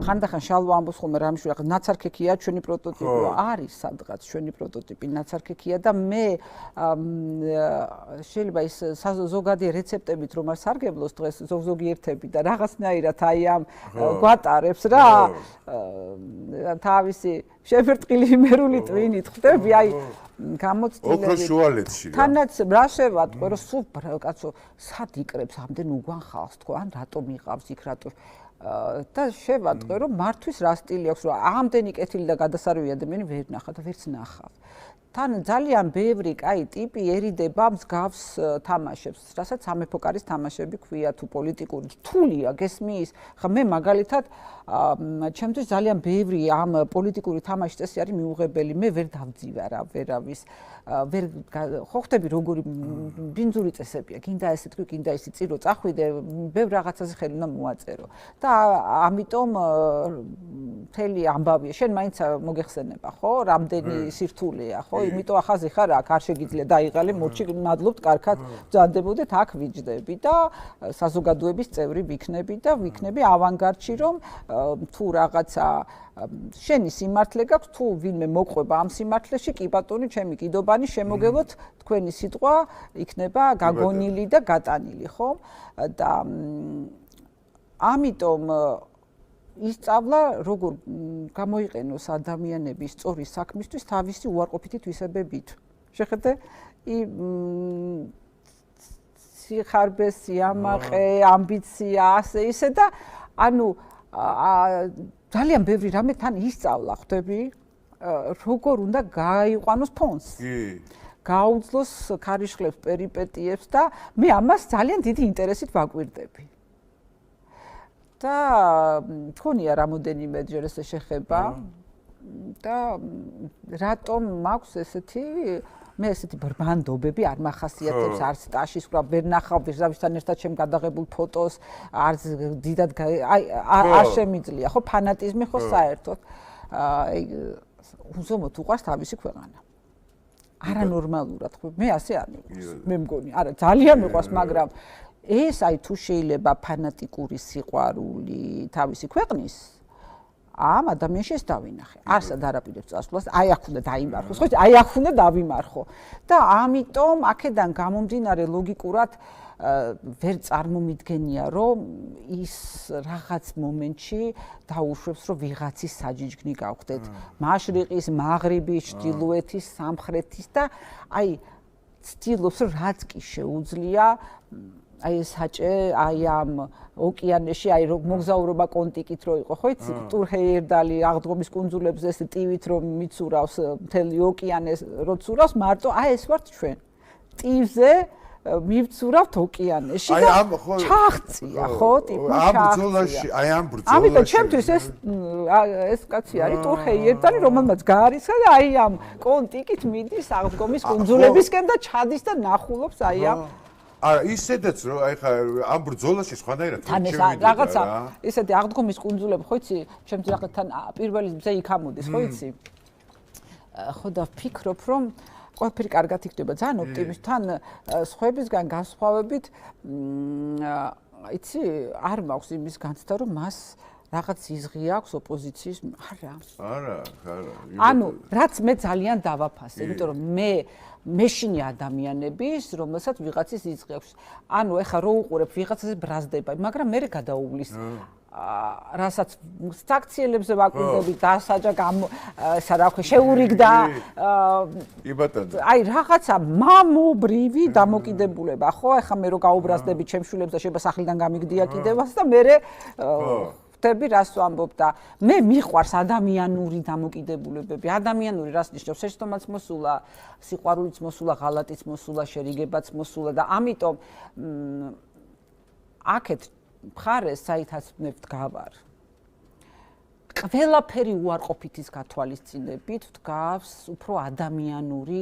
ხანდახან შალვა ამბობს ხოლმე რამიშვილი ახლა ნაცარქექია ჩვენი პროტოტიპი არის სადღაც ჩვენი პროტოტიპი ნაცარქექია და მე შეიძლება ის ზოგადი რეცეპტებით რომ არ სარგებლოს დღეს ზოგიერთები და რაღაცნაირად აი ამ გვატარებს რა თავისი შეფერტყილი იმერული ტვინით ხვდები აი გამოცდილებით თანაც რა შევატყვე რომ სულ კაცო სად იკრებს ამდენ უგვან ხალხს თქო ან რატომ იყავს იქ რატო და შევატყვე რომ მართვის რა სტილი აქვს რომ ამდენი კეთილი და გადასარევი ადამიანი ვერ ნახა და ვერც ნახავ თან ძალიან ბევრი კაი ტიპიერიდება მსგავს თამაშებს რასაც სამეფო კარის თამაშები ქვია თუ პოლიტიკური რთულია გესმის ხა მე მაგალითად ჩემთვის ძალიან ბევრი ამ პოლიტიკური თამაშის წესი არის მიუღებელი მე ვერ დავძივარ ვერავის ვერ ხო ხვდები როგორი ბინძური წესებია გინდა ესე თქვი გინდა ისი წირო წახვიდე ბევრ რაღაცაზე ხელი უნდა მოაწერო და ამიტომ მთელი ამბავია შენ მაინც მოგეხსენება ხო რამდენი სირთულეა ხო იმიტომ ახაზი ხარ აქ არ შეგიძლია დაიღალე მორჩი მადლობთ კარგად ბრძანდებოდეთ აქ ვიჯდები და საზოგადოების წევრი ვიქნები და ვიქნები ავანგარდში რომ თუ რაღაცა შენი სიმართლე გაქვს თუ ვინმე მოყვება ამ სიმართლეში კი ბატონი ჩემი კიდობანი შემოგევოთ თქვენი სიტყვა იქნება გაგონილი და გატანილი ხო და ამიტომ ისწავლა როგორ გამოიყენოს ადამიანების სწორი საქმისთვის თავისი უარყოფითი თვისებებით შეხედე სიხარბე სიამაყე ამბიცია ასე ისე და ანუ ძალიან ბევრი რამე თან ისწავლა ხვდები როგორ უნდა გაიყვანოს ფონს გაუძლოს ქარიშხლებს პერიპეტიებს და მე ამას ძალიან დიდი ინტერესით ვაკვირდები და თქონია რამოდენიმე ჯერ ესე შეხება და რატომ მაქვს ესეთი მე ესეთი ბრბანდობები არ მახასიათებს არც ტაშის ყრა ვერ ნახავ ვერავისთან ერთად ჩემ გადაღებულ ფოტოს არც დიდად არ შემიძლია ხო ფანატიზმი ხო საერთოდ უზომოდ უყვარს თავისი ქვეყანა არანორმალურად ხო მე ასე არ მიყვარს მე მგონი არა ძალიან მიყვარს მაგრამ ეს აი თუ შეიძლება ფანატიკური სიყვარული თავისი ქვეყნის ამ ადამიანში ეს დავინახე. არსად არაპირებს წასვლას, აი აქ უნდა დაიმარხოს, ხო? აი აქ უნდა დავიმარხო. და ამიტომ აქედან გამომდინარე ლოგიკურად ვერ წარმომიდგენია, რომ ის რაღაც მომენტში დაუშვებს, რომ ვიღაცის საჯიჯგნი გავხდეთ. მაშრიყის, მაღრიბის, ჩრდილოეთის, სამხრეთის და აი ცდილობს, რომ რაც კი შეუძლია აი საჭე აი ამ ოკეანეში აი რომ მოგზაურობა კონტიკით რო იყო ხო იცი ტურჰეიერდალი აღდგომის კუნძულებზე ეს ტივით რომ მიცურავს მთელი ოკეანეს რო ცურავს მარტო აი ეს ვართ ჩვენ ტივზე მივცურავთ ოკეანეში და ჩაღწია ხო ტიპი ამ ბრძოლაში აი ამ ბრძოლაში ამიტომ ჩემთვის ეს კაცი არის ტურჰეიერდალი რომელმაც გაარიცხა და აი ამ კონტიკით მიდის აღდგომის კუნძულებისკენ და ჩადის და ნახულობს აი ამ არა ისედაც რომ აი ხა ამ ბრძოლაში სხვადასხვა თან ეს რაღაცა ისეთი აღდგომის კუნძულები ხო იცი ჩემს რაღაცთან პირველი მზე იქ ამოდის ხო იცი ხო და ვფიქრობ რომ ყველაფერი კარგად იქნება ძალიან ოპტიმისტთან სხვებისგან განსხვავებით იცი არ მაქვს იმის განცდა რომ მას რაღაც იზღი აქვს ოპოზიციის არა ანუ რაც მე ძალიან დავაფასე იმიტომ რომ მე მეშინი ადამიანების რომელსაც ვიღაცის იზღი აქვს ანუ ეხა რო უყურებ ვიღაცაზე ბრაზდება მაგრამ მე გადაუვლის რასაც საქციელებზე ვაკვირდები დასაჯა სა რა ქვია შეურიგდა აი რაღაცა მამობრივი დამოკიდებულება ხო ეხა მე რო გაუბრაზდები ჩემშვილებს და შეიძლება სახლიდან გამიგდია კიდევაც და მე ხტები რას ვამბობ და მე მიყვარს ადამიანური დამოკიდებულებები ადამიანური რას ნიშნავს შეშტომაც მოსულა სიყვარულიც მოსულა ღალატიც მოსულა შერიგებაც მოსულა და ამიტომ აქეთ მხარეს საითაც ვდგავარ ყველაფერი უარყოფითის გათვალისწინებით ვდგავს უფრო ადამიანური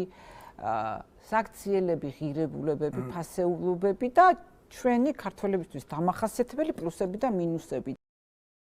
საქციელები ღირებულებები ფასეულობები და ჩვენი ქართველებისთვის დამახასიათებელი პლუსები და მინუსები